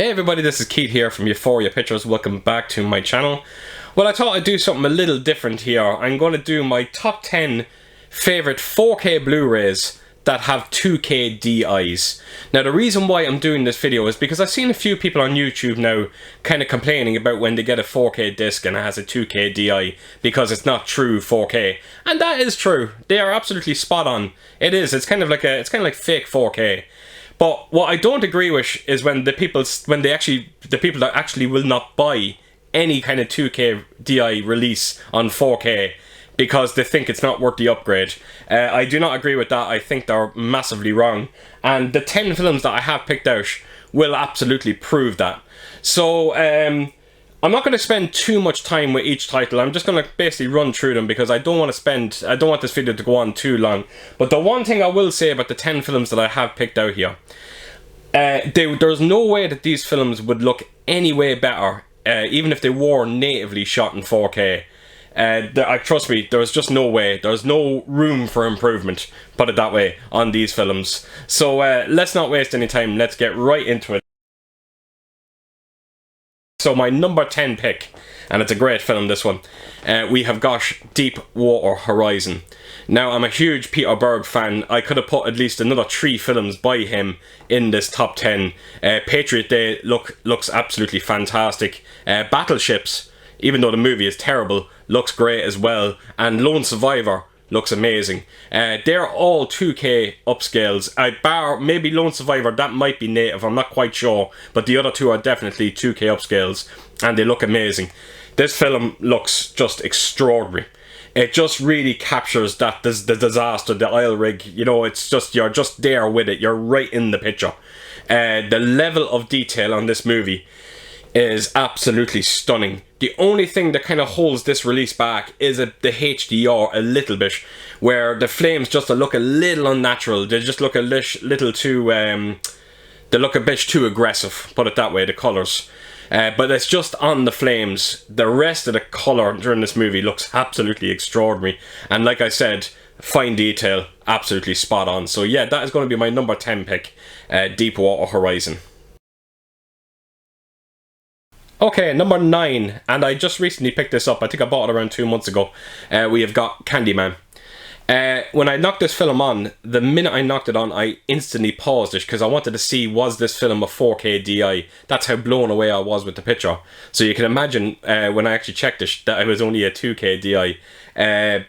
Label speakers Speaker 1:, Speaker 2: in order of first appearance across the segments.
Speaker 1: Hey everybody, this is Keith here from Euphoria Pictures. Welcome back to my channel. Well, I thought I'd do something a little different here. I'm going to do my top 10 favourite 4K Blu-rays that have 2K DIs. Now the reason why I'm doing this video is because I've seen a few people on YouTube now kind of complaining about when they get a 4K disc and it has a 2K DI because it's not true 4K. And that is true. They are absolutely spot on. It is. It's kind of like fake 4K. But what I don't agree with is when the people that actually will not buy any kind of 2K DI release on 4K because they think it's not worth the upgrade. I do not agree with that. I think they're massively wrong. And the 10 films that I have picked out will absolutely prove that. So, I'm not going to spend too much time with each title. I'm just going to basically run through them because I don't want this video to go on too long. But the one thing I will say about the 10 films that I have picked out here, there's no way that these films would look any way better, even if they were natively shot in 4K. Trust me, there's just no way. There's no room for improvement, put it that way, on these films. So let's not waste any time. Let's get right into it. So my number 10 pick, and it's a great film, this one, we have got Deepwater Horizon. Now, I'm a huge Peter Berg fan. I could have put at least another 3 films by him in this top 10. Patriot Day looks absolutely fantastic. Battleships, even though the movie is terrible, looks great as well. And Lone Survivor looks amazing. They're all 2K upscales. Bar maybe Lone Survivor, that might be native, I'm not quite sure. But the other two are definitely 2K upscales, and they look amazing. This film looks just extraordinary. It just really captures the disaster, the oil rig. You know, it's just, you're just there with it. You're right in the picture. The level of detail on this movie is absolutely stunning. The only thing that kind of holds this release back is the HDR a little bit, where the flames just look a little unnatural. They just look a little too, they look a bit too aggressive, put it that way, the colours. But it's just on the flames. The rest of the colour during this movie looks absolutely extraordinary. And like I said, fine detail, absolutely spot on. So yeah, that is going to be my number 10 pick, Deepwater Horizon. Okay, number 9, and I just recently picked this up. I think I bought it around 2 months ago. We have got Candyman. When I knocked this film on, the minute I knocked it on, I instantly paused it because I wanted to see, was this film a 4K DI? That's how blown away I was with the picture. So you can imagine when I actually checked it that it was only a 2K DI.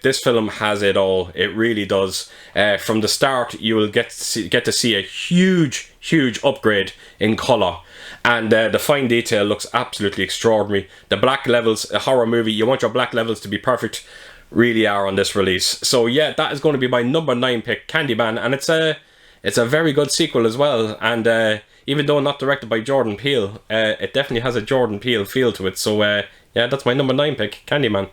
Speaker 1: This film has it all. It really does. From the start, you will get to see a huge upgrade in colour. And the fine detail looks absolutely extraordinary. The black levels, a horror movie, you want your black levels to be perfect, really are on this release. So yeah, that is going to be my number 9 pick, Candyman, and it's a very good sequel as well. And even though not directed by Jordan Peele, it definitely has a Jordan Peele feel to it. So yeah, that's my number 9 pick, Candyman.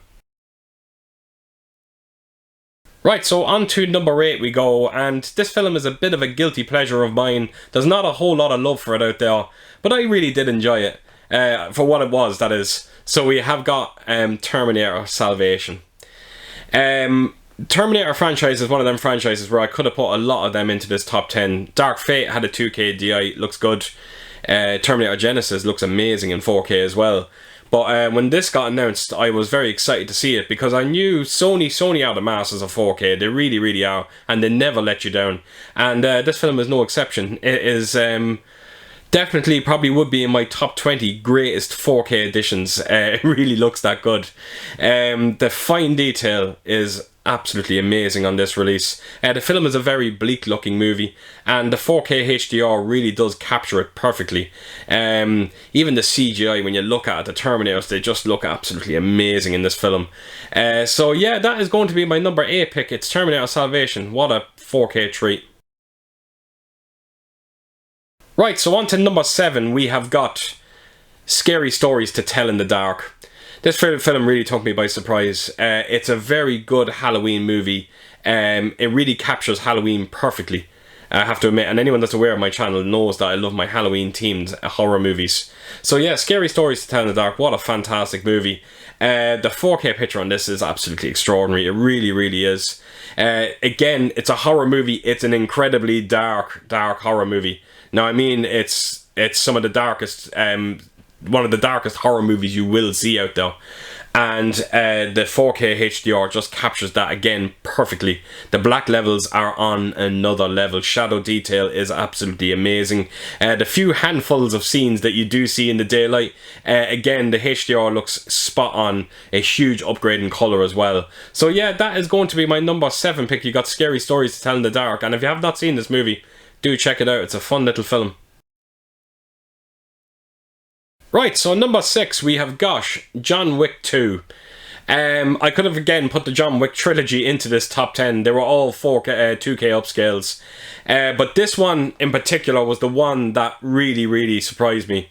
Speaker 1: Right, so on to number 8 we go, and this film is a bit of a guilty pleasure of mine. There's not a whole lot of love for it out there, but I really did enjoy it, for what it was, that is. So we have got Terminator Salvation. Terminator franchise is one of them franchises where I could have put a lot of them into this top 10. Dark Fate had a 2K DI, looks good. Terminator Genesis looks amazing in 4K as well. But when this got announced, I was very excited to see it because I knew Sony are the masters of 4K. They really are, and they never let you down. And this film is no exception. It is definitely, probably would be in my top 20 greatest 4K editions. It really looks that good. The fine detail is absolutely amazing on this release. The film is a very bleak looking movie, and the 4K HDR really does capture it perfectly. Even the CGI, when you look at it, the Terminators, they just look absolutely amazing in this film. So yeah, that is going to be my number 8 pick. It's Terminator Salvation. What a 4K treat. Right, so on to number 7, we have got Scary Stories to Tell in the Dark. This film really took me by surprise. It's a very good Halloween movie. It really captures Halloween perfectly, I have to admit, and anyone that's aware of my channel knows that I love my Halloween themed horror movies. So yeah, Scary Stories to Tell in the Dark, what a fantastic movie. The 4K picture on this is absolutely extraordinary. It really is. Again, it's a horror movie. It's an incredibly dark horror movie. Now, I mean, it's it's some of the darkest, one of the darkest horror movies you will see out there. And the 4K HDR just captures that again perfectly. The black levels are on another level. Shadow detail is absolutely amazing. The few handfuls of scenes that you do see in the daylight, again, the HDR looks spot on. A huge upgrade in colour as well. So yeah, that is going to be my number 7 pick. You got Scary Stories to Tell in the Dark. And if you have not seen this movie, do check it out. It's a fun little film. Right, so number 6, we have, gosh, John Wick 2. I could have again put the John Wick trilogy into this top 10. They were all 4K, 2K upscales. But this one in particular was the one that really, really surprised me.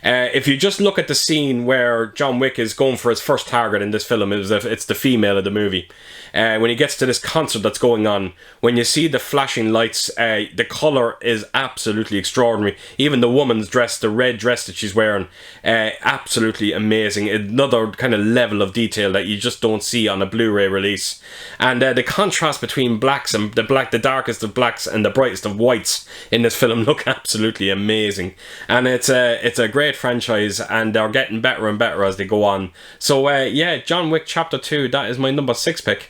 Speaker 1: If you just look at the scene where John Wick is going for his first target in this film, it's the female of the movie. When he gets to this concert that's going on, when you see the flashing lights, the colour is absolutely extraordinary. Even the woman's dress, the red dress that she's wearing, absolutely amazing. Another kind of level of detail that you just don't see on a Blu-ray release. And the contrast between blacks and the darkest of blacks and the brightest of whites in this film look absolutely amazing. And it's a great franchise, and they're getting better and better as they go on. So yeah, John Wick Chapter 2, that is my number 6 pick.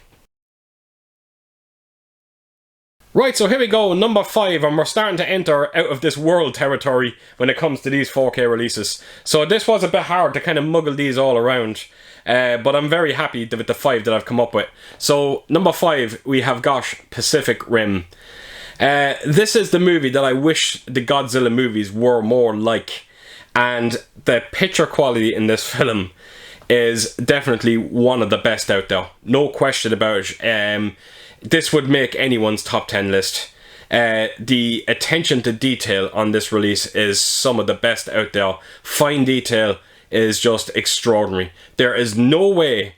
Speaker 1: Right, so here we go, number 5, and we're starting to enter out of this world territory when it comes to these 4K releases. So this was a bit hard to kind of muggle these all around, but I'm very happy with the 5 that I've come up with. So number 5, we have, gosh, Pacific Rim. This is the movie that I wish the Godzilla movies were more like, and the picture quality in this film is definitely one of the best out there, no question about it. This would make anyone's top 10 list. The attention to detail on this release is some of the best out there. Fine detail is just extraordinary. There is no way,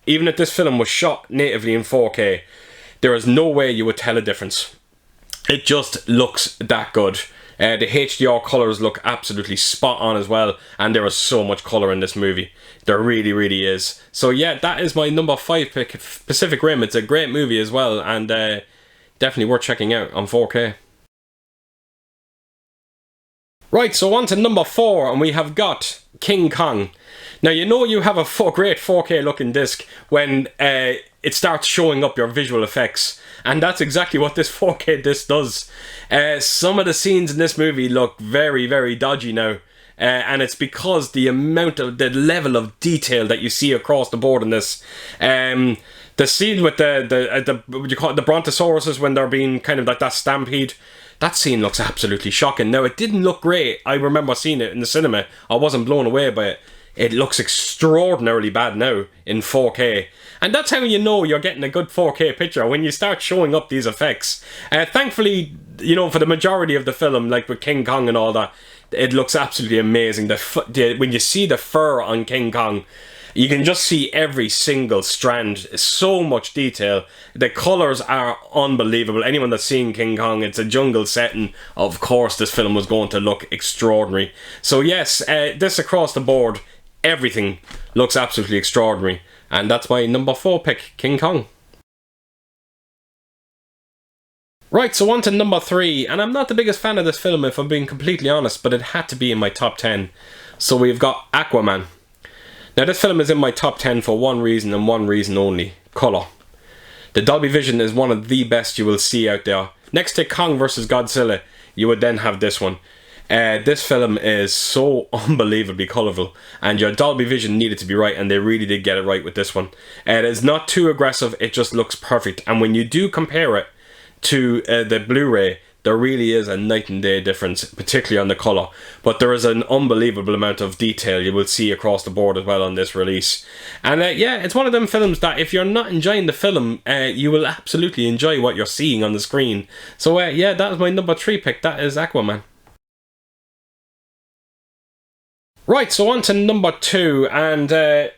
Speaker 1: even if this film was shot natively in 4K, there is no way you would tell a difference. It just looks that good. The HDR colours look absolutely spot on as well, and there is so much colour in this movie. There really, really is. So yeah, that is my number 5 pick, Pacific Rim. It's a great movie as well, and definitely worth checking out on 4K. Right, so on to number 4, and we have got King Kong. Now, you know you have a great 4K looking disc when it starts showing up your visual effects, and that's exactly what this 4K disc does. Some of the scenes in this movie look very, very dodgy now. And it's because the level of detail that you see across the board in this. The scene with what you call it, the brontosauruses when they're being kind of like that stampede, that scene looks absolutely shocking. Now, it didn't look great. I remember seeing it in the cinema. I wasn't blown away by it. It looks extraordinarily bad now in 4K. And that's how you know you're getting a good 4K picture, when you start showing up these effects. Thankfully, you know, for the majority of the film, like with King Kong and all that, it looks absolutely amazing. When you see the fur on King Kong, you can just see every single strand. So much detail. The colours are unbelievable. Anyone that's seen King Kong, it's a jungle setting. Of course, this film was going to look extraordinary. So yes, this across the board, everything looks absolutely extraordinary. And that's my number 4 pick, King Kong. Right, so on to number 3, and I'm not the biggest fan of this film if I'm being completely honest, but it had to be in my top 10. So we've got Aquaman. Now this film is in my top 10 for one reason and one reason only: colour. The Dolby Vision is one of the best you will see out there. Next to Kong vs Godzilla, you would then have this one. This film is so unbelievably colourful, and your Dolby Vision needed to be right, and they really did get it right with this one. It is not too aggressive, it just looks perfect, and when you do compare it to the Blu-ray, there really is a night and day difference, particularly on the colour. But there is an unbelievable amount of detail you will see across the board as well on this release. And yeah, it's one of them films that if you're not enjoying the film, you will absolutely enjoy what you're seeing on the screen. So yeah, that is my number 3 pick, that is Aquaman. Right, so on to number 2, and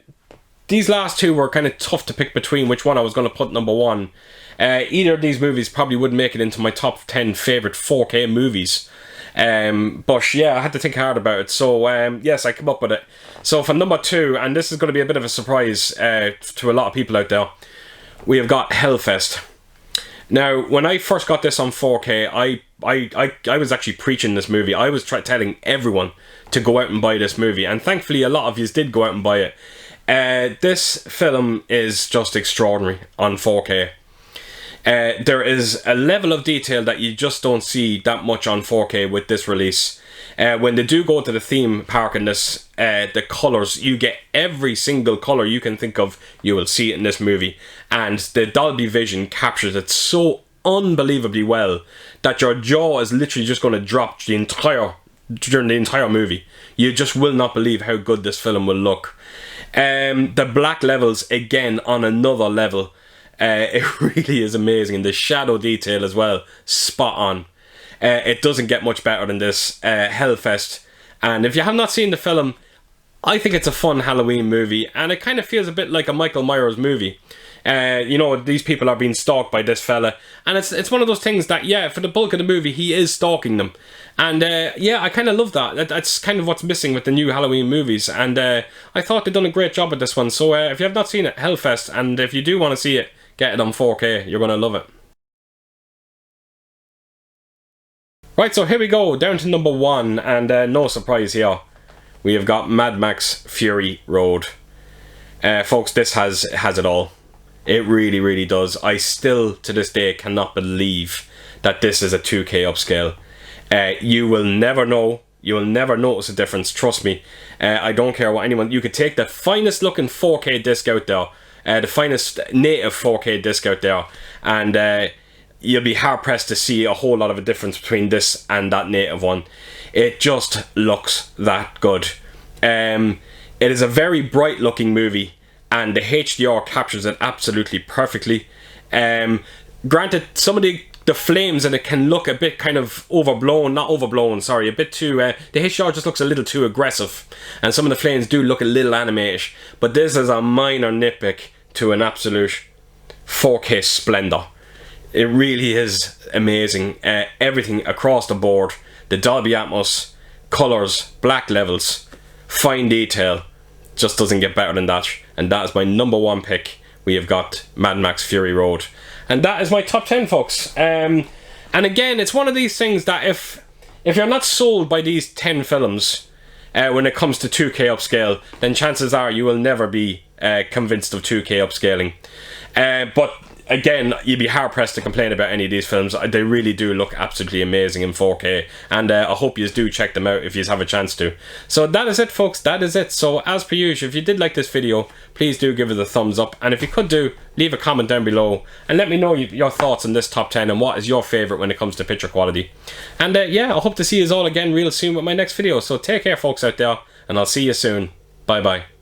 Speaker 1: these last two were kind of tough to pick between which one I was going to put number 1. Either of these movies probably wouldn't make it into my top 10 favourite 4K movies. But yeah, I had to think hard about it. So yes, I come up with it. So for number 2, and this is going to be a bit of a surprise to a lot of people out there, we have got Hellfest. Now, when I first got this on 4K, I was actually preaching this movie. I was telling everyone to go out and buy this movie, and thankfully a lot of you did go out and buy it. This film is just extraordinary on 4K. There is a level of detail that you just don't see that much on 4K with this release. When they do go to the theme park in this, the colours, you get every single colour you can think of, you will see it in this movie. And the Dolby Vision captures it so unbelievably well that your jaw is literally just going to drop during the entire movie. You just will not believe how good this film will look. The black levels, again, on another level. It really is amazing. And the shadow detail as well, spot on. It doesn't get much better than this. Hellfest. And if you have not seen the film, I think it's a fun Halloween movie, and it kind of feels a bit like a Michael Myers movie. You know, these people are being stalked by this fella, and it's one of those things that, yeah, for the bulk of the movie, he is stalking them. And yeah, I kind of love that. That's kind of what's missing with the new Halloween movies, and I thought they'd done a great job with this one. So if you have not seen it, Hellfest, and if you do want to see it, get it on 4K. You're going to love it. Right, so here we go, down to number 1, and no surprise here. We have got Mad Max Fury Road. Folks, this has it all. It really, really does. I still, to this day, cannot believe that this is a 2K upscale. You will never know. You will never notice a difference, trust me. I don't care what anyone... You could take the finest looking 4K disc out there, the finest native 4K disc out there, and you'll be hard pressed to see a whole lot of a difference between this and that native one. It just looks that good. It is a very bright looking movie, and the HDR captures it absolutely perfectly. Granted, some of the flames in it can look a bit kind of a bit too, the HDR just looks a little too aggressive, and some of the flames do look a little animate-ish, but this is a minor nitpick to an absolute 4K splendor. It really is amazing. Everything across the board, the Dolby Atmos, colours, black levels, fine detail, just doesn't get better than that. And that is my number 1 pick. We have got Mad Max Fury Road. And that is my top 10, folks. And again, it's one of these things that if you're not sold by these 10 films when it comes to 2K upscale, then chances are you will never be convinced of 2K upscaling. But again, you'd be hard pressed to complain about any of these films. They really do look absolutely amazing in 4K, and I hope you do check them out if you have a chance to. So that is it, folks. That is it. So as per usual, if you did like this video, please do give it a thumbs up, and if you could do, leave a comment down below and let me know your thoughts on this top 10 and what is your favourite when it comes to picture quality. And yeah, I hope to see you all again real soon with my next video. So take care, folks out there, and I'll see you soon. Bye bye.